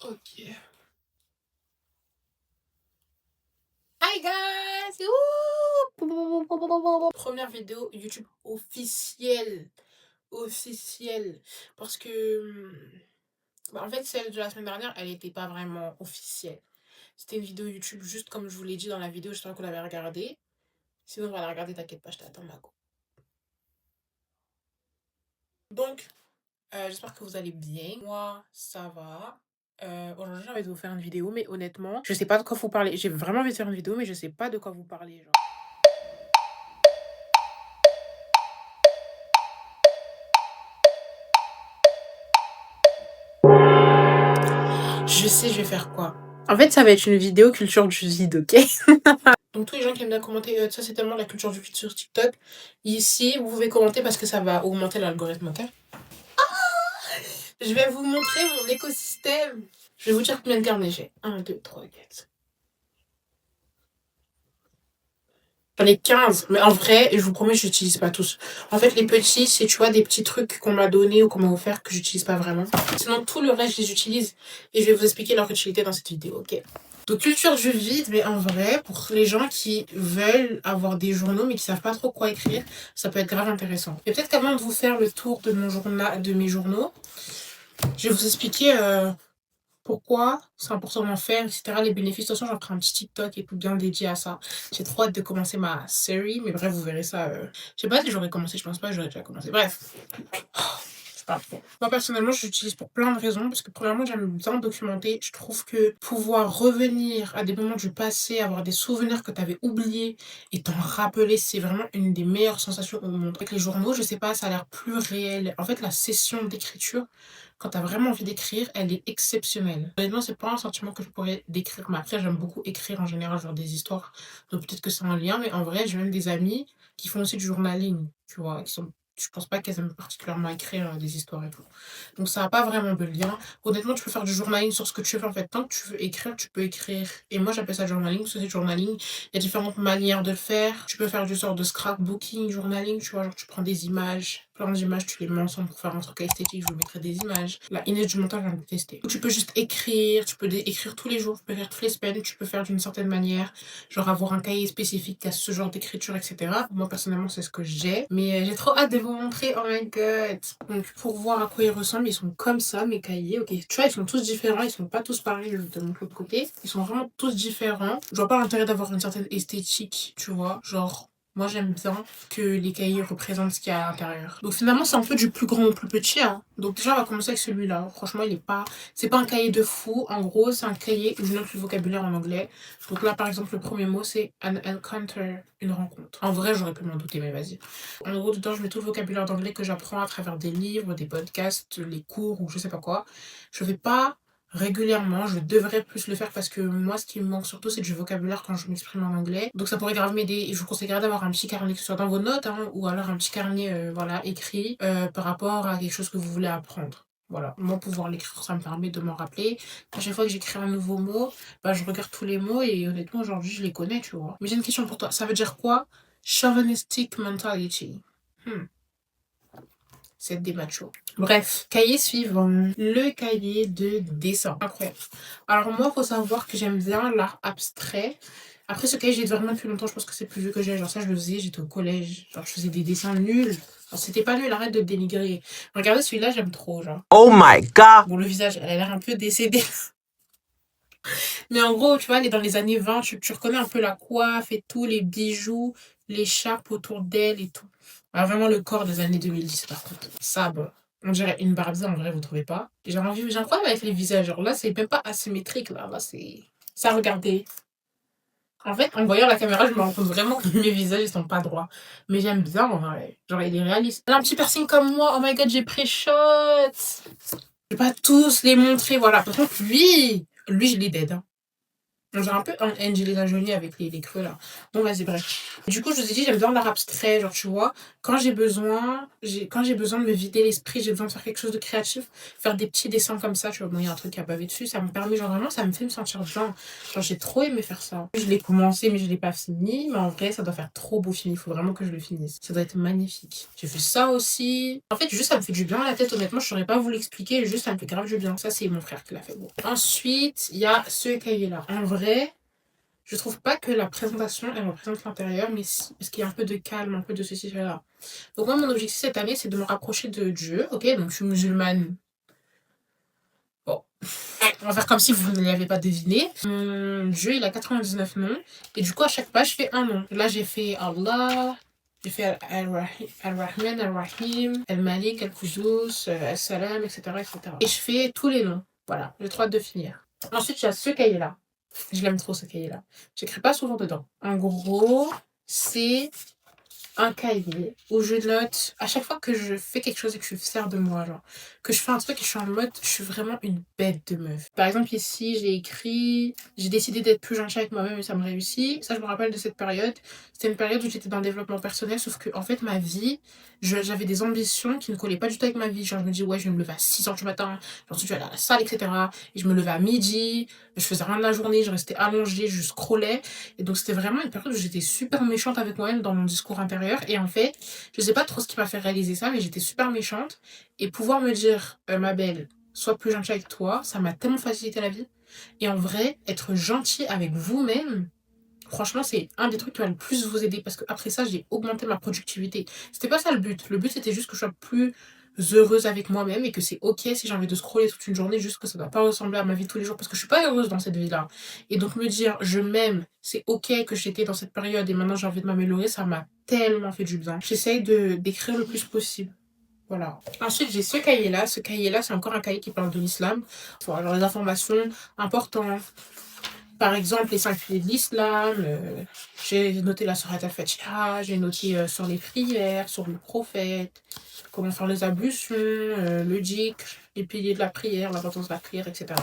Ok. Hi guys! Ouh. Première vidéo YouTube officielle. Officielle. Parce que... en fait, celle de la semaine dernière, elle n'était pas vraiment officielle. C'était une vidéo YouTube juste comme je vous l'ai dit dans la vidéo, j'espère que vous l'avez regardée. Sinon, on va la regarder, t'inquiète pas, je t'attends, Mako. Donc, j'espère que vous allez bien. Moi, ça va. Aujourd'hui, j'ai envie de vous faire une vidéo, mais honnêtement, je sais pas de quoi vous parler. J'ai vraiment envie de faire une vidéo, mais je sais pas de quoi vous parler, genre. Je sais, je vais faire quoi. En fait, ça va être une vidéo culture du vide, ok? Donc, tous les gens qui aiment bien commenter, ça, c'est tellement la culture du vide sur TikTok. Ici, vous pouvez commenter parce que ça va augmenter l'algorithme, ok? Je vais vous montrer mon écosystème. Je vais vous dire combien de carnets j'ai. 1, 2, 3, 4. J'en ai 15, mais en vrai, je vous promets, je n'utilise pas tous. En fait, les petits, c'est, tu vois, des petits trucs qu'on m'a donné ou qu'on m'a offert que j'utilise pas vraiment. Sinon, tout le reste, je les utilise et je vais vous expliquer leur utilité dans cette vidéo, ok? Donc, culture du vide, mais en vrai, pour les gens qui veulent avoir des journaux mais qui savent pas trop quoi écrire, ça peut être grave intéressant. Et peut-être qu'avant de vous faire le tour de mon journal, de mes journaux, je vais vous expliquer pourquoi c'est important d'en faire, etc. Les bénéfices. De toute façon, j'en ferai un petit TikTok et tout bien dédié à ça. J'ai trop hâte de commencer ma série, mais bref, vous verrez ça. Je sais pas si j'aurais commencé, je pense pas que j'aurais déjà commencé. Bref, c'est pas trop. Moi, personnellement, je l'utilise pour plein de raisons, parce que premièrement, j'aime bien documenter. Je trouve que pouvoir revenir à des moments du passé, avoir des souvenirs que tu avais oubliés et t'en rappeler, c'est vraiment une des meilleures sensations au monde. Avec les journaux, je sais pas, ça a l'air plus réel. En fait, la session d'écriture, quand t'as vraiment envie d'écrire, elle est exceptionnelle. Honnêtement, c'est pas un sentiment que je pourrais décrire, mais après, j'aime beaucoup écrire en général, genre des histoires. Donc peut-être que c'est un lien, mais en vrai, j'ai même des amis qui font aussi du journaling, tu vois, qui sont. Je pense pas qu'elles aiment particulièrement écrire des histoires et tout. Donc ça n'a pas vraiment de lien. Honnêtement, tu peux faire du journaling sur ce que tu veux en fait. Tant que tu veux écrire, tu peux écrire. Et moi, j'appelle ça journaling, parce que c'est journaling. Il y a différentes manières de le faire. Tu peux faire du sort de scrapbooking, journaling, tu vois, genre tu prends des images, plein d'images, tu les mets ensemble pour faire un truc esthétique, je vous mettrai des images. La Inès du montage, je viens de tester. Tu peux juste écrire, tu peux écrire tous les jours, tu peux faire toutes les semaines, tu peux faire d'une certaine manière, genre avoir un cahier spécifique à ce genre d'écriture, etc. Moi, personnellement, c'est ce que j'ai. Mais j'ai trop hâte de vous montrer, oh my god. Donc, pour voir à quoi ils ressemblent, ils sont comme ça, mes cahiers, ok. Tu vois, ils sont tous différents, ils sont pas tous pareils, je te montre l'autre côté. Ils sont vraiment tous différents. Je vois pas l'intérêt d'avoir une certaine esthétique, tu vois, genre... Moi, j'aime bien que les cahiers représentent ce qu'il y a à l'intérieur. Donc finalement, c'est un peu du plus grand au plus petit. Hein. Donc déjà, on va commencer avec celui-là. Franchement, il est pas... C'est pas un cahier de fou. En gros, c'est un cahier où je note le vocabulaire en anglais. Donc là, par exemple, le premier mot, c'est an encounter, une rencontre. En vrai, j'aurais pu m'en douter, mais vas-y. En gros, dedans, je mets tout le vocabulaire d'anglais que j'apprends à travers des livres, des podcasts, les cours ou je sais pas quoi. Je fais pas régulièrement, je devrais plus le faire parce que moi ce qui me manque surtout c'est du vocabulaire quand je m'exprime en anglais, donc ça pourrait grave m'aider et je vous conseillerais d'avoir un petit carnet que ce soit dans vos notes hein, ou alors un petit carnet voilà écrit par rapport à quelque chose que vous voulez apprendre. Voilà, moi pouvoir l'écrire ça me permet de m'en rappeler. À chaque fois que j'écris un nouveau mot, bah je regarde tous les mots et honnêtement aujourd'hui je les connais tu vois. Mais j'ai une question pour toi, ça veut dire quoi chauvinistic mentality? C'est des machos. Bref, cahier suivant. Le cahier de dessin. Incroyable. Alors moi, faut savoir que j'aime bien l'art abstrait. Après, ce cahier, j'ai vraiment depuis longtemps. Je pense que c'est plus vieux que j'ai. Genre ça, je le faisais, j'étais au collège. Genre, je faisais des dessins nuls. Alors, c'était pas nul, arrête de te dénigrer. Regardez celui-là, j'aime trop, genre. Oh my god! Bon, le visage, elle a l'air un peu décédée. Mais en gros, tu vois, elle est dans les années 20. Tu reconnais un peu la coiffe et tout, les bijoux, l'écharpe autour d'elle et tout. Alors, vraiment le corps des années 2010, par contre. Ça, bon. On dirait une Barbie, en vrai, vous trouvez pas? J'ai un problème avec les visages. Genre là, c'est même pas asymétrique, là. Là, c'est... Ça, regardez. En fait, en voyant la caméra, je me rends compte vraiment que mes visages, ils sont pas droits. Mais j'aime bien, en vrai. Genre, il est réaliste. Elle a un petit piercing comme moi. Oh my god, j'ai pré-shot. Je vais pas tous les montrer, voilà. Par contre, lui, je l'ai dead. Hein. On dirait un peu Angelina Jolie avec les creux là. Bon, vas-y, bref. Du coup, je vous ai dit, j'aime bien l'art abstrait, genre, tu vois. Quand j'ai besoin de me vider l'esprit, j'ai besoin de faire quelque chose de créatif, faire des petits dessins comme ça, tu vois. Bon, il y a un truc à baver dessus, ça me permet, genre, vraiment, ça me fait me sentir bien. Genre, j'ai trop aimé faire ça. Je l'ai commencé, mais je l'ai pas fini. Mais en vrai, ça doit faire trop beau fini. Il faut vraiment que je le finisse. Ça doit être magnifique. J'ai fait ça aussi. En fait, juste, ça me fait du bien à la tête, honnêtement. Je saurais pas vous l'expliquer. Juste, ça me fait grave du bien. Ça, c'est mon frère qui l'a fait. Bon. Ensuite, il y a ce cahier-là. En vrai, je trouve pas que la présentation, elle représente l'intérieur, mais si, parce qu'il y a un peu de calme, un peu de ceci, cela. Donc, moi, mon objectif cette année, c'est de me rapprocher de Dieu. Ok, donc je suis musulmane. Bon, on va faire comme si vous ne l'avez pas deviné. Mon Dieu, il a 99 noms. Et du coup, à chaque page, je fais un nom. Là, j'ai fait Allah. J'ai fait Al-Rahman, Al-Rahim, Al-Malik, Al-Qudus, Al-Salam, etc., etc. Et je fais tous les noms. Voilà, j'ai trop hâte de finir. Ensuite, il y a ce cahier-là. Je l'aime trop, ce cahier-là. J'écris pas souvent dedans. En gros, c'est un cahier où je note à chaque fois que je fais quelque chose et que je suis fière de moi, genre que je fais un truc et je suis en mode je suis vraiment une bête de meuf. Par exemple ici j'ai écrit j'ai décidé d'être plus gentille avec moi-même et ça me réussit. Ça je me rappelle de cette période. C'était une période où j'étais dans le développement personnel sauf que en fait ma vie, j'avais des ambitions qui ne collaient pas du tout avec ma vie. Genre je me dis ouais je vais me lever à 6h du matin, ensuite je vais aller à la salle etc. Et je me levais à midi, je faisais rien de la journée, je restais allongée, je scrollais. Et donc c'était vraiment une période où j'étais super méchante avec moi-même dans mon discours intérieur. Et en fait, je sais pas trop ce qui m'a fait réaliser ça, mais j'étais super méchante. Et pouvoir me dire, ma belle, sois plus gentille avec toi, ça m'a tellement facilité la vie. Et en vrai, être gentil avec vous-même, franchement, c'est un des trucs qui va le plus vous aider. Parce que après ça, j'ai augmenté ma productivité. C'était pas ça le but. Le but, c'était juste que je sois plus heureuse avec moi-même et que c'est ok si j'ai envie de scroller toute une journée, juste que ça doit pas ressembler à ma vie de tous les jours parce que je suis pas heureuse dans cette vie-là. Et donc me dire je m'aime, c'est ok que j'étais dans cette période et maintenant j'ai envie de m'améliorer, ça m'a tellement fait du bien. J'essaye de d'écrire le plus possible. Voilà. Ensuite, j'ai ce cahier-là. Ce cahier-là, c'est encore un cahier qui parle de l'islam. Voilà, genre les informations importantes. Par exemple, les 5 piliers de l'islam, j'ai noté la sourate al-Fatiha, j'ai noté sur les prières, sur le prophète, comment faire les ablutions, le dhikr, les piliers de la prière, l'importance de la prière, etc.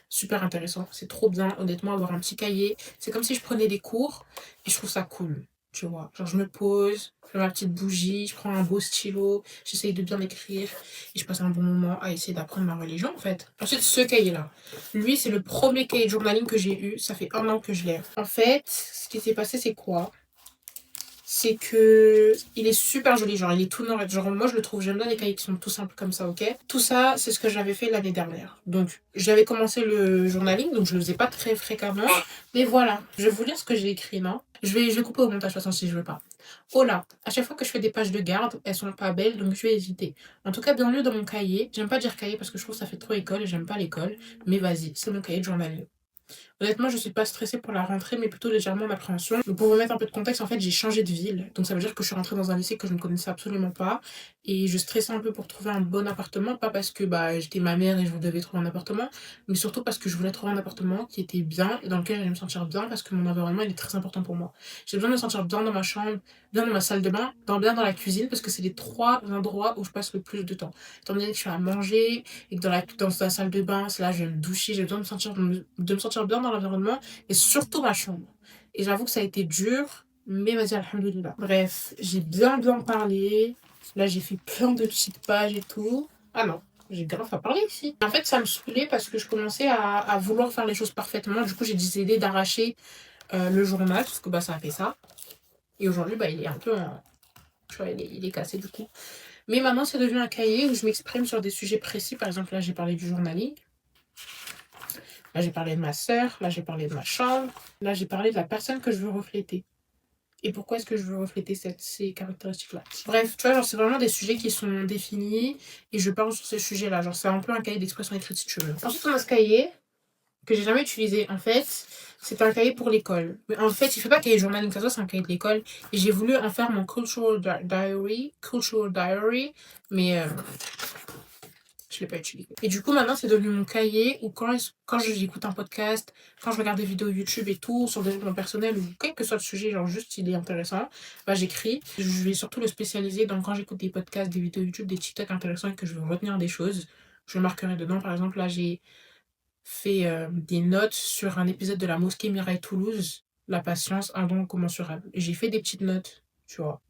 Super intéressant, c'est trop bien, honnêtement, avoir un petit cahier. C'est comme si je prenais des cours et je trouve ça cool, tu vois. Genre, je me pose, je fais ma petite bougie, je prends un beau stylo, j'essaye de bien écrire et je passe un bon moment à essayer d'apprendre ma religion, en fait. Ensuite, ce cahier-là. Lui, c'est le premier cahier de journaling que j'ai eu. Ça fait 1 an que je l'ai. En fait, ce qui s'est passé, c'est quoi? C'est que il est super joli, genre il est tout noir. Genre moi je le trouve, j'aime bien les cahiers qui sont tout simples comme ça, ok? Tout ça, c'est ce que j'avais fait l'année dernière. Donc j'avais commencé le journaling, donc je le faisais pas très fréquemment. Mais voilà, je vais vous lire ce que j'ai écrit, non? Je vais couper au montage de toute façon si je veux pas. Oh là, à chaque fois que je fais des pages de garde, elles sont pas belles, donc je vais éviter. En tout cas, bienvenue dans mon cahier. J'aime pas dire cahier parce que je trouve que ça fait trop école et j'aime pas l'école. Mais vas-y, c'est mon cahier de journaling. Honnêtement, je suis pas stressée pour la rentrée, mais plutôt légèrement en appréhension. Donc, pour vous mettre un peu de contexte, en fait, j'ai changé de ville. Donc, ça veut dire que je suis rentrée dans un lycée que je ne connaissais absolument pas. Et je stressais un peu pour trouver un bon appartement. Pas parce que bah, j'étais ma mère et je devais trouver un appartement, mais surtout parce que je voulais trouver un appartement qui était bien et dans lequel j'allais me sentir bien parce que mon environnement, il est très important pour moi. J'ai besoin de me sentir bien dans ma chambre, bien dans ma salle de bain, bien dans la cuisine parce que c'est les 3 endroits où je passe le plus de temps. Étant donné que je suis à manger, et que dans la salle de bain, c'est là je vais me doucher, j'ai besoin de me sentir bien dans l'environnement et surtout ma chambre. Et j'avoue que ça a été dur, mais vas-y, alhamdoulilah. Bref, j'ai bien parlé. Là, j'ai fait plein de petites pages et tout. Ah non, j'ai grave pas parlé ici. En fait, ça me saoulait parce que je commençais à vouloir faire les choses parfaitement. Du coup, j'ai décidé d'arracher le journal, parce que bah, ça a fait ça. Et aujourd'hui, bah, il est un peu tu vois, il est cassé du coup. Mais maintenant, c'est devenu un cahier où je m'exprime sur des sujets précis. Par exemple, là, j'ai parlé du journaling. Là, j'ai parlé de ma sœur. Là, j'ai parlé de ma chambre. Là, j'ai parlé de la personne que je veux refléter. Et pourquoi est-ce que je veux refléter ces caractéristiques-là. Bref, tu vois, genre, c'est vraiment des sujets qui sont définis. Et je parle sur ces sujets-là. Genre, c'est un peu un cahier d'expression écrite, si tu veux. Ensuite, on a ce cahier que j'ai jamais utilisé. En fait, c'est un cahier pour l'école. Mais en fait, il fait pas cahier de journaling, ça c'est un cahier de l'école. Et j'ai voulu en faire mon cultural diary, mais je l'ai pas utilisé. Et du coup, maintenant, c'est devenu mon cahier où quand j'écoute un podcast, quand je regarde des vidéos YouTube et tout, sur le développement personnel ou quel que soit le sujet, genre juste il est intéressant, bah j'écris. Je vais surtout le spécialiser dans quand j'écoute des podcasts, des vidéos YouTube, des TikTok intéressants et que je veux retenir des choses. Je marquerai dedans. Par exemple, là, j'ai fait des notes sur un épisode de la mosquée Mirail Toulouse, La patience, un don incommensurable. Et j'ai fait des petites notes, tu vois.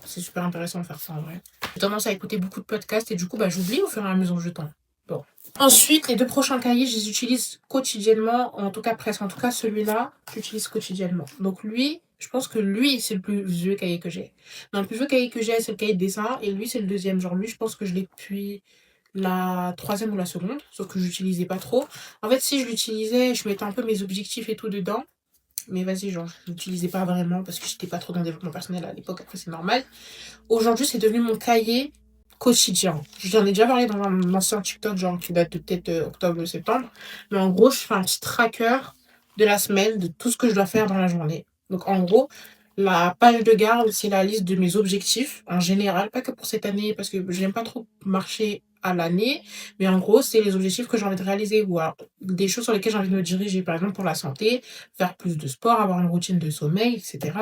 C'est super intéressant de faire ça en vrai. J'ai tendance à écouter beaucoup de podcasts et du coup, j'oublie au fur et à mesure du temps. Bon. Ensuite, les 2 prochains cahiers, je les utilise quotidiennement, en tout cas presque. En tout cas, celui-là, j'utilise quotidiennement. Donc lui, je pense que lui, c'est le plus vieux cahier que j'ai. Non, le plus vieux cahier que j'ai, c'est le cahier de dessin et lui, c'est le deuxième. Genre lui, je pense que je l'ai depuis la troisième ou la seconde, sauf que je l'utilisais pas trop. En fait, si je l'utilisais, je mettais un peu mes objectifs et tout dedans. Mais vas-y, genre, je l'utilisais pas vraiment parce que j'étais pas trop dans le développement personnel à l'époque. Après, c'est normal. Aujourd'hui, c'est devenu mon cahier quotidien. J'en ai déjà parlé dans un ancien TikTok, genre qui date de peut-être octobre ou septembre. Mais en gros, je fais un petit tracker de la semaine, de tout ce que je dois faire dans la journée. Donc en gros, la page de garde, c'est la liste de mes objectifs en général, pas que pour cette année, parce que j'aime pas trop marcher à l'année, mais en gros, c'est les objectifs que j'ai envie de réaliser ou alors des choses sur lesquelles j'ai envie de me diriger, par exemple pour la santé, faire plus de sport, avoir une routine de sommeil, etc.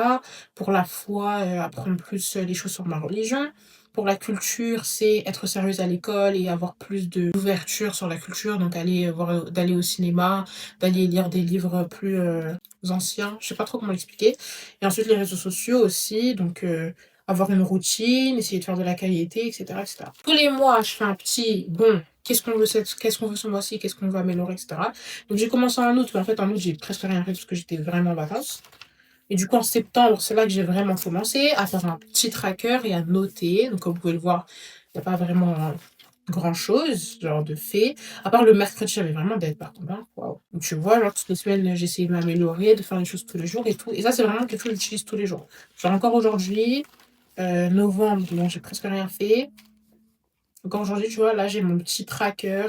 Pour la foi, apprendre plus les choses sur ma religion. Pour la culture, c'est être sérieuse à l'école et avoir plus d'ouverture sur la culture, donc d'aller au cinéma, d'aller lire des livres plus anciens, je sais pas trop comment l'expliquer. Et ensuite les réseaux sociaux aussi, donc avoir une routine, essayer de faire de la qualité, etc., etc. Tous les mois, je fais un petit bon. Qu'est-ce qu'on veut ce mois-ci, qu'est-ce qu'on veut améliorer, etc. Donc j'ai commencé en août, mais en fait en août j'ai presque rien fait parce que j'étais vraiment en vacances. Et du coup en septembre, c'est là que j'ai vraiment commencé à faire un petit tracker et à noter. Donc comme vous pouvez le voir, il n'y a pas vraiment grand chose, genre de fait. À part le mercredi, j'avais vraiment d'aide par contre. Hein. Waouh. Donc tu vois, genre toutes les semaines, j'essaie de m'améliorer, de faire les choses tous les jours et tout. Et ça, c'est vraiment quelque chose que j'utilise tous les jours. Genre encore aujourd'hui, novembre, bon, j'ai presque rien fait. Encore aujourd'hui, tu vois, là, j'ai mon petit tracker.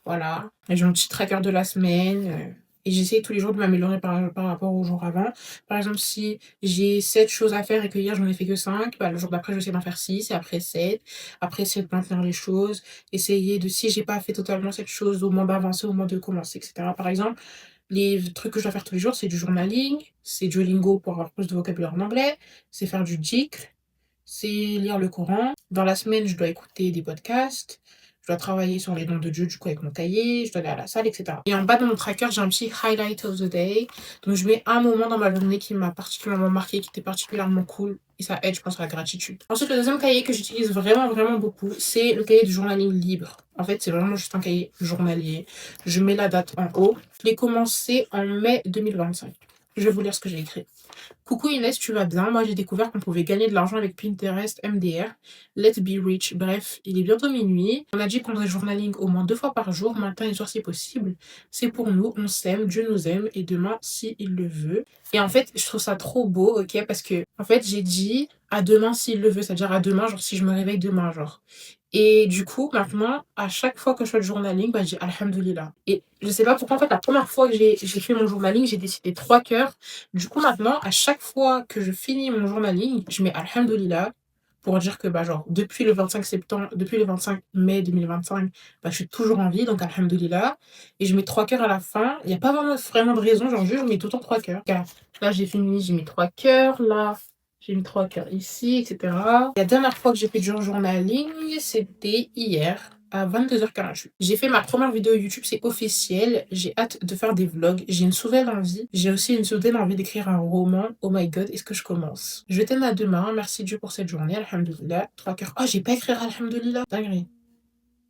Voilà. Et j'ai mon petit tracker de la semaine. Et j'essaie tous les jours de m'améliorer par rapport au jour avant. Par exemple, si j'ai 7 choses à faire et que hier, j'en ai fait que 5, le jour d'après, j'essaie d'en faire 6 et après 7. Après, essayer de maintenir les choses. Essayer de, si j'ai pas fait totalement cette chose, au moins d'avancer, au moins de commencer, etc. Par exemple, les trucs que je dois faire tous les jours, c'est du journaling, c'est Duolingo pour avoir plus de vocabulaire en anglais, c'est faire du dhikr, c'est lire le Coran. Dans la semaine, je dois écouter des podcasts. Je dois travailler sur les noms de Dieu, du coup, avec mon cahier. Je dois aller à la salle, etc. Et en bas de mon tracker, j'ai un petit highlight of the day. Donc, je mets un moment dans ma journée qui m'a particulièrement marqué, qui était particulièrement cool. Et ça aide, je pense, à la gratitude. Ensuite, le deuxième cahier que j'utilise vraiment, vraiment beaucoup, c'est le cahier du journaling libre. En fait, c'est vraiment juste un cahier journalier. Je mets la date en haut. Je l'ai commencé en mai 2025. Je vais vous lire ce que j'ai écrit. Coucou Inès, tu vas bien? Moi, j'ai découvert qu'on pouvait gagner de l'argent avec Pinterest, MDR, Let's Be Rich. Bref, il est bientôt minuit. On a dit qu'on faisait journaling au moins 2 fois par jour, matin et soir si possible. C'est pour nous, on s'aime, Dieu nous aime, et demain, si il le veut. Et en fait, je trouve ça trop beau, ok? Parce que, en fait, j'ai dit à demain s'il le veut, c'est-à-dire à demain, genre si je me réveille demain, genre. Et du coup, maintenant, à chaque fois que je fais le journaling, je dis Alhamdoulilah. Et je sais pas pourquoi, en fait, la première fois que j'ai fait mon journaling, j'ai décidé 3 cœurs. Du coup, maintenant, à chaque fois que je finis mon journaling, je mets Alhamdoulilah pour dire que, genre, depuis le 25 mai 2025, je suis toujours en vie, donc Alhamdoulilah. Et je mets 3 cœurs à la fin. Il n'y a pas vraiment de raison, genre, je mets tout le temps 3 cœurs. Là, j'ai fini, j'ai mis 3 cœurs. Là, j'ai mis 3 cœurs ici, etc. La dernière fois que j'ai fait du journaling, c'était hier à 22h48. J'ai fait ma première vidéo YouTube, c'est officiel. J'ai hâte de faire des vlogs. J'ai une soudaine envie. J'ai aussi une soudaine envie d'écrire un roman. Oh my god, est-ce que je commence? Je t'aime à demain. Merci Dieu pour cette journée. Alhamdoulilah. 3 cœurs. Oh, j'ai pas écrit Alhamdoulilah. Dinguerie.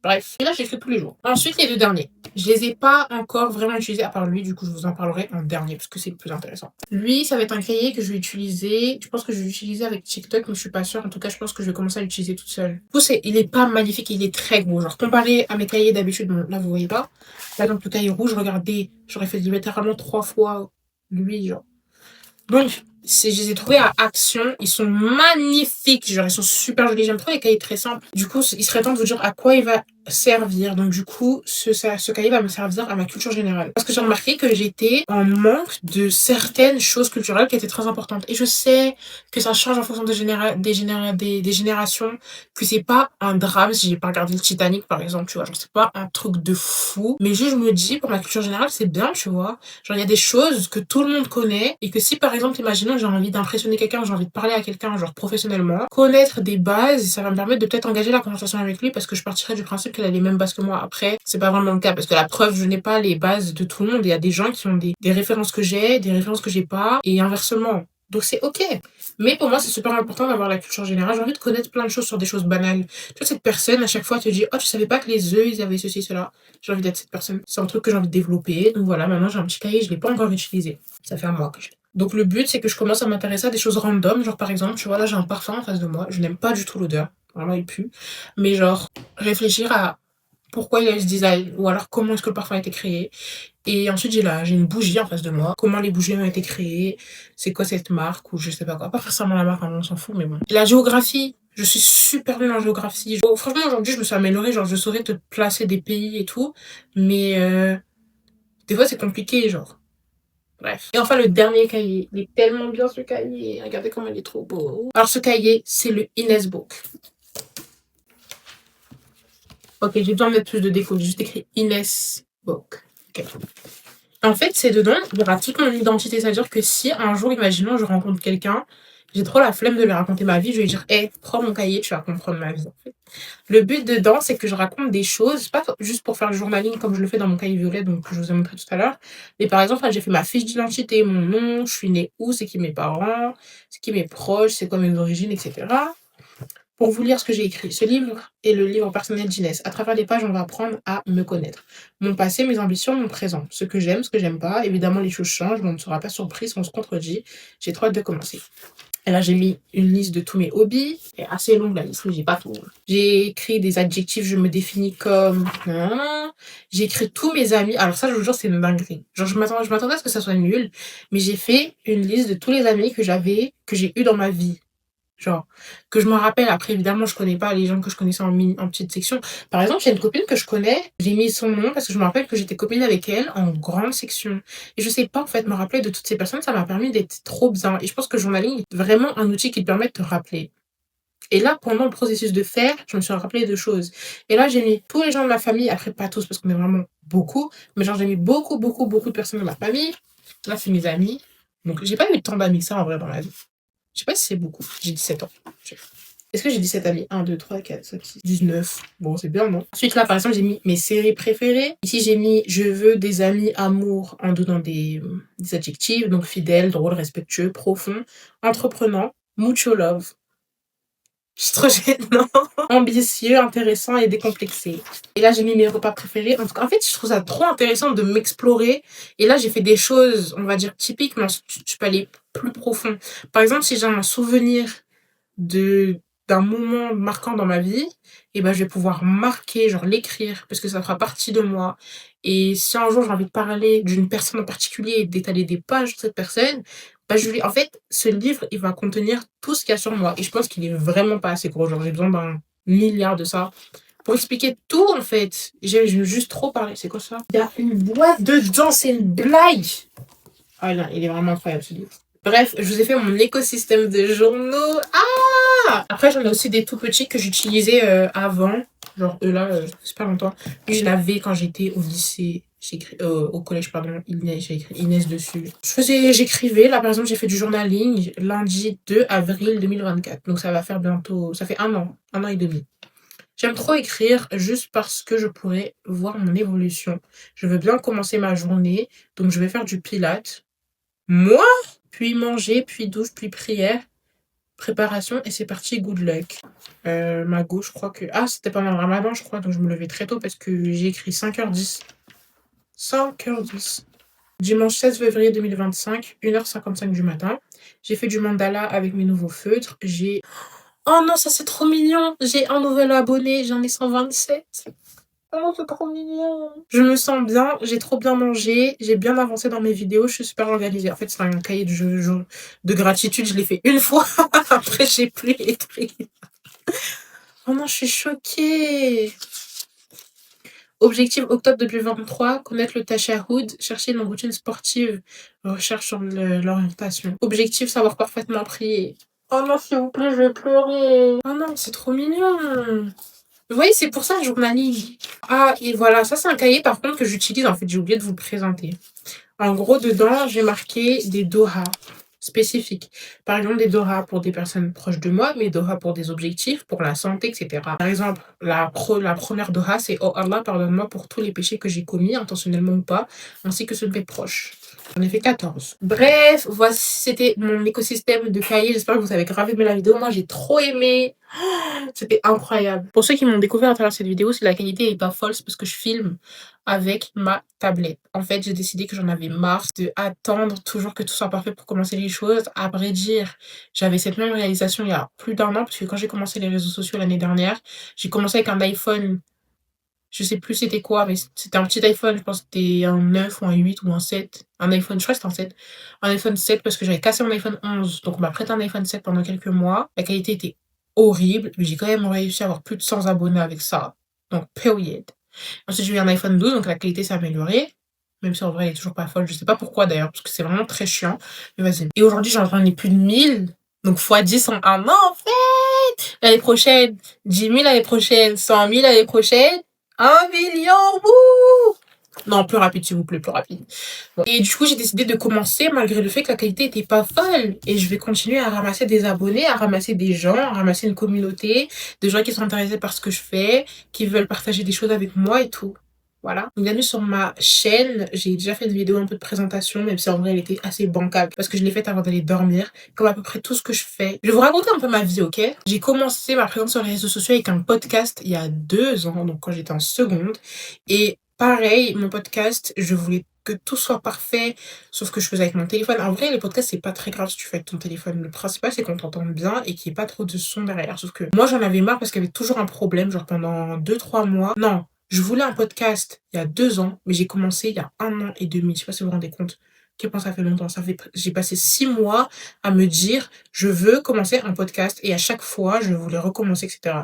Bref, et là, j'écris tous les jours. Ensuite, les 2 derniers. Je les ai pas encore vraiment utilisés à part lui, du coup, je vous en parlerai en dernier parce que c'est le plus intéressant. Lui, ça va être un cahier que je vais utiliser. Je pense que je vais l'utiliser avec TikTok, mais je suis pas sûre. En tout cas, je pense que je vais commencer à l'utiliser toute seule. Du coup, il est pas magnifique, il est très gros. Genre, comparé à mes cahiers d'habitude, bon, là, vous voyez pas. Là, donc, le cahier rouge, regardez, j'aurais fait littéralement 3 fois lui, genre. Donc, je les ai trouvés à Action. Ils sont magnifiques. Genre, ils sont super jolis. J'aime trop les cahiers très simples. Du coup, il serait temps de vous dire à quoi il va servir. Donc, du coup, ce cahier va me servir à ma culture générale. Parce que j'ai remarqué que j'étais en manque de certaines choses culturelles qui étaient très importantes. Et je sais que ça change en fonction des générations. Que c'est pas un drame si j'ai pas regardé le Titanic, par exemple, tu vois. Genre, c'est pas un truc de fou. Mais juste, je me dis, pour ma culture générale, c'est bien, tu vois. Genre, il y a des choses que tout le monde connaît et que si, par exemple, imaginons, vraiment j'ai envie d'impressionner quelqu'un, j'ai envie de parler à quelqu'un, genre professionnellement, connaître des bases, ça va me permettre de peut-être engager la conversation avec lui parce que je partirais du principe qu'elle a les mêmes bases que moi. Après, c'est pas vraiment le cas parce que la preuve, je n'ai pas les bases de tout le monde. Il y a des gens qui ont des références que j'ai, des références que j'ai pas, et inversement. Donc c'est ok. Mais pour moi, c'est super important d'avoir la culture générale. J'ai envie de connaître plein de choses sur des choses banales. Tu vois, cette personne, à chaque fois, te dit, oh, tu savais pas que les œufs, ils avaient ceci, cela. J'ai envie d'être cette personne. C'est un truc que j'ai envie de développer. Donc voilà, maintenant j'ai un petit cahier, je l'ai pas encore utilisé. Ça fait un mois que je l'ai. Donc le but, c'est que je commence à m'intéresser à des choses random. Genre par exemple, tu vois, là j'ai un parfum en face de moi. Je n'aime pas du tout l'odeur. Vraiment, il pue. Mais genre, réfléchir à pourquoi il a eu ce design, ou alors comment est-ce que le parfum a été créé. Et ensuite, j'ai une bougie en face de moi. Comment les bougies ont été créées, c'est quoi cette marque, ou je sais pas quoi. Pas forcément la marque, hein, on s'en fout, mais bon. La géographie, je suis super nulle en géographie. Oh, franchement, aujourd'hui, je me suis améliorée, genre, je saurais te placer des pays et tout, mais des fois, c'est compliqué, genre. Bref. Et enfin, le dernier cahier. Il est tellement bien, ce cahier. Regardez comment il est trop beau. Alors, ce cahier, c'est le Inès Book. Ok, j'ai besoin de mettre plus de déco. J'ai juste écrit Inès Book. Ok. En fait, c'est dedans, il y aura toute mon identité. C'est-à-dire que si un jour, imaginons, je rencontre quelqu'un, j'ai trop la flemme de lui raconter ma vie, je vais lui dire, hé, prends mon cahier, tu vas comprendre ma vie. En fait. Le but dedans, c'est que je raconte des choses, pas juste pour faire le journaling comme je le fais dans mon cahier violet, donc que je vous ai montré tout à l'heure. Mais par exemple, là, j'ai fait ma fiche d'identité, mon nom, je suis née où, c'est qui mes parents, c'est qui mes proches, c'est quoi mes origines, etc. Pour vous lire ce que j'ai écrit. Ce livre est le livre personnel d'Inès. À travers les pages, on va apprendre à me connaître. Mon passé, mes ambitions, mon présent. Ce que j'aime, ce que j'aime pas. Évidemment, les choses changent, mais on ne sera pas surpris si on se contredit. J'ai trop hâte de commencer. Et là, j'ai mis une liste de tous mes hobbies. C'est assez longue, la liste, mais j'ai pas tout. J'ai écrit des adjectifs, je me définis comme... J'ai écrit tous mes amis. Alors ça, je vous jure, c'est une dinguerie. Genre, je m'attendais à ce que ça soit nul, mais j'ai fait une liste de tous les amis que j'ai eu dans ma vie. Genre, que je me rappelle, après évidemment, je connais pas les gens que je connaissais en petite section. Par exemple, j'ai une copine que je connais, j'ai mis son nom parce que je me rappelle que j'étais copine avec elle en grande section. Et je sais pas, en fait, me rappeler de toutes ces personnes, ça m'a permis d'être trop bien. Et je pense que le journaling est vraiment un outil qui te permet de te rappeler. Et là, pendant le processus de faire, je me suis rappelé de choses. Et là, j'ai mis tous les gens de ma famille, après pas tous parce qu'on est vraiment beaucoup, mais genre j'ai mis beaucoup, beaucoup, beaucoup de personnes de ma famille. Là, c'est mes amis. Donc, j'ai pas eu tant d'amis que ça en vrai dans la vie. Je sais pas si c'est beaucoup. J'ai 17 ans. Est-ce que j'ai 17 amis? 1, 2, 3, 4, 5, 6, 19. Bon, c'est bien, non? Ensuite, là, par exemple, j'ai mis mes séries préférées. Ici, j'ai mis je veux des amis amour en donnant des adjectifs. Donc, fidèle, drôle, respectueux, profond, entreprenant, mucho love. Gênant, ambitieux, intéressant et décomplexé. Et là, j'ai mis mes repas préférés. En fait, je trouve ça trop intéressant de m'explorer. Et là, j'ai fait des choses, on va dire, typiques, mais tu peux aller plus profond. Par exemple, si j'ai un souvenir d'un moment marquant dans ma vie, et ben, je vais pouvoir marquer, genre l'écrire, parce que ça fera partie de moi. Et si un jour j'ai envie de parler d'une personne en particulier et d'étaler des pages de cette personne, bah, en fait, ce livre, il va contenir tout ce qu'il y a sur moi. Et je pense qu'il est vraiment pas assez gros. Genre, j'ai besoin d'un milliard de ça. Pour expliquer tout, en fait. J'ai juste trop parlé. C'est quoi ça? Il y a une boîte dedans, c'est une blague. Ah non, il est vraiment incroyable, ce livre. Bref, je vous ai fait mon écosystème de journaux. Ah! Après, j'en ai aussi des tout petits que j'utilisais avant. Genre, là, c'est pas longtemps. Puis je l'avais quand j'étais au lycée. Au collège, pardon, j'ai écrit Inès dessus. J'écrivais, là par exemple, j'ai fait du journaling lundi 2 avril 2024. Donc ça va faire bientôt, ça fait un an et demi. J'aime trop écrire juste parce que je pourrais voir mon évolution. Je veux bien commencer ma journée, donc je vais faire du pilates. Moi? Puis manger, puis douche, puis prière. Préparation et c'est parti, good luck. Ma gauche, je crois que... Ah, c'était pendant le ramadan, je crois, donc je me levais très tôt parce que j'ai écrit 5h10. 5h10. Dimanche 16 février 2025, 1h55 du matin. J'ai fait du mandala avec mes nouveaux feutres. Oh non, ça c'est trop mignon. J'ai un nouvel abonné, j'en ai 127. Oh, c'est trop mignon. Je me sens bien, j'ai trop bien mangé, j'ai bien avancé dans mes vidéos, je suis super organisée. En fait, c'est un cahier de gratitude, je l'ai fait une fois. Après, j'ai plus écrit. Oh non, je suis choquée. Objectif octobre 2023, connaître le tashahhud, chercher une routine sportive, recherche sur l'orientation. Objectif, savoir parfaitement prier. Oh non, s'il vous plaît, je vais pleurer. Oh non, c'est trop mignon. Vous voyez, c'est pour ça le journaling. Ah, et voilà, ça c'est un cahier par contre que j'utilise, en fait, j'ai oublié de vous le présenter. En gros, dedans, j'ai marqué des dohas. spécifiques. Par exemple, des dohas pour des personnes proches de moi, mais dohas pour des objectifs, pour la santé, etc. Par exemple, la première doha, c'est Oh Allah, pardonne-moi pour tous les péchés que j'ai commis, intentionnellement ou pas, ainsi que ceux de mes proches. J'en ai fait 14. Bref, voici, c'était mon écosystème de cahiers. J'espère que vous avez grave aimé la vidéo. Moi, j'ai trop aimé. C'était incroyable. Pour ceux qui m'ont découvert à travers cette vidéo, si la qualité est pas folle, c'est parce que je filme avec ma tablette. En fait, j'ai décidé que j'en avais marre de attendre toujours que tout soit parfait pour commencer les choses. À vrai dire, j'avais cette même réalisation il y a plus d'1 an, parce que quand j'ai commencé les réseaux sociaux l'année dernière, j'ai commencé avec un iPhone, je sais plus c'était quoi, mais c'était un petit iPhone, je pense que c'était un 9 ou un 8 ou un 7. Un iPhone, je crois que c'était un 7. Un iPhone 7 parce que j'avais cassé mon iPhone 11, donc on m'a prêté un iPhone 7 pendant quelques mois. La qualité était horrible, mais j'ai quand même réussi à avoir plus de 100 abonnés avec ça. Donc, period. Ensuite, j'ai eu un iPhone 12, donc la qualité s'est améliorée. Même si en vrai, elle est toujours pas folle. Je sais pas pourquoi d'ailleurs, parce que c'est vraiment très chiant. Mais vas-y. Et aujourd'hui, j'en ai plus de 1000. Donc, x 10 en un an, en fait. L'année prochaine, 10 000 l'année prochaine, 100 000 l'année prochaine, 1 million, wouh! Non, plus rapide, s'il vous plaît, plus rapide. Bon. Et du coup, j'ai décidé de commencer malgré le fait que la qualité était pas folle. Et je vais continuer à ramasser des abonnés, à ramasser des gens, à ramasser une communauté, de gens qui sont intéressés par ce que je fais, qui veulent partager des choses avec moi et tout. Voilà. Bienvenue sur ma chaîne. J'ai déjà fait une vidéo un peu de présentation, même si en vrai elle était assez bancale, parce que je l'ai faite avant d'aller dormir, comme à peu près tout ce que je fais. Je vais vous raconter un peu ma vie, ok? J'ai commencé ma présence sur les réseaux sociaux avec un podcast il y a 2 ans, donc quand j'étais en seconde. Et pareil, mon podcast, je voulais que tout soit parfait, sauf que je faisais avec mon téléphone. En vrai, les podcasts, c'est pas très grave si tu fais avec ton téléphone. Le principal, c'est qu'on t'entende bien et qu'il n'y ait pas trop de son derrière. Sauf que moi, j'en avais marre parce qu'il y avait toujours un problème, genre pendant 2-3 mois. Non, je voulais un podcast il y a 2 ans, mais j'ai commencé il y a 1 an et demi. Je sais pas si vous vous rendez compte. Quel point ça fait longtemps. J'ai passé 6 mois à me dire, je veux commencer un podcast. Et à chaque fois, je voulais recommencer, etc.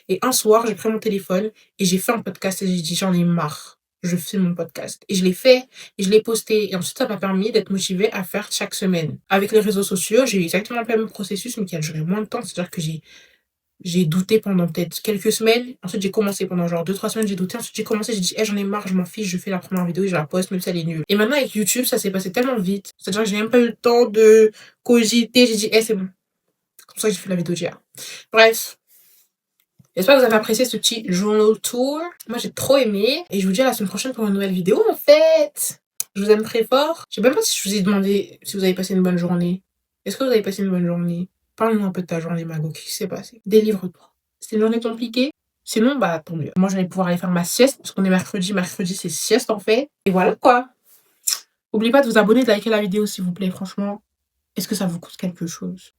Et un soir, j'ai pris mon téléphone et j'ai fait un podcast et j'ai dit, j'en ai marre. Je fais mon podcast. Et je l'ai fait et je l'ai posté. Et ensuite, ça m'a permis d'être motivée à faire chaque semaine. Avec les réseaux sociaux, j'ai eu exactement le même processus, mais qui a duré moins de temps. C'est-à-dire que j'ai douté pendant peut-être quelques semaines. Ensuite, j'ai commencé pendant genre 2-3 semaines, j'ai douté. Ensuite, j'ai commencé, j'ai dit, hey, j'en ai marre, je m'en fiche, je fais la première vidéo et je la poste, même si elle est nulle. Et maintenant, avec YouTube, ça s'est passé tellement vite. C'est-à-dire que j'ai même pas eu le temps de cogiter. J'ai dit, hey, c'est bon. C'est comme ça que j'ai fait la vidéo d'hier. Bref. J'espère que vous avez apprécié ce petit journal tour. Moi, j'ai trop aimé. Et je vous dis à la semaine prochaine pour une nouvelle vidéo, en fait. Je vous aime très fort. Je sais même pas si je vous ai demandé si vous avez passé une bonne journée. Est-ce que vous avez passé une bonne journée? Parle-nous un peu de ta journée, Mago. Qu'est-ce qui s'est passé? Délivre-toi. C'était une journée compliquée? Sinon, bah, tant mieux. Moi, j'allais pouvoir aller faire ma sieste, parce qu'on est mercredi. Mercredi, c'est sieste, en fait. Et voilà, quoi. N'oubliez pas de vous abonner, de liker la vidéo, s'il vous plaît. Franchement, est-ce que ça vous coûte quelque chose?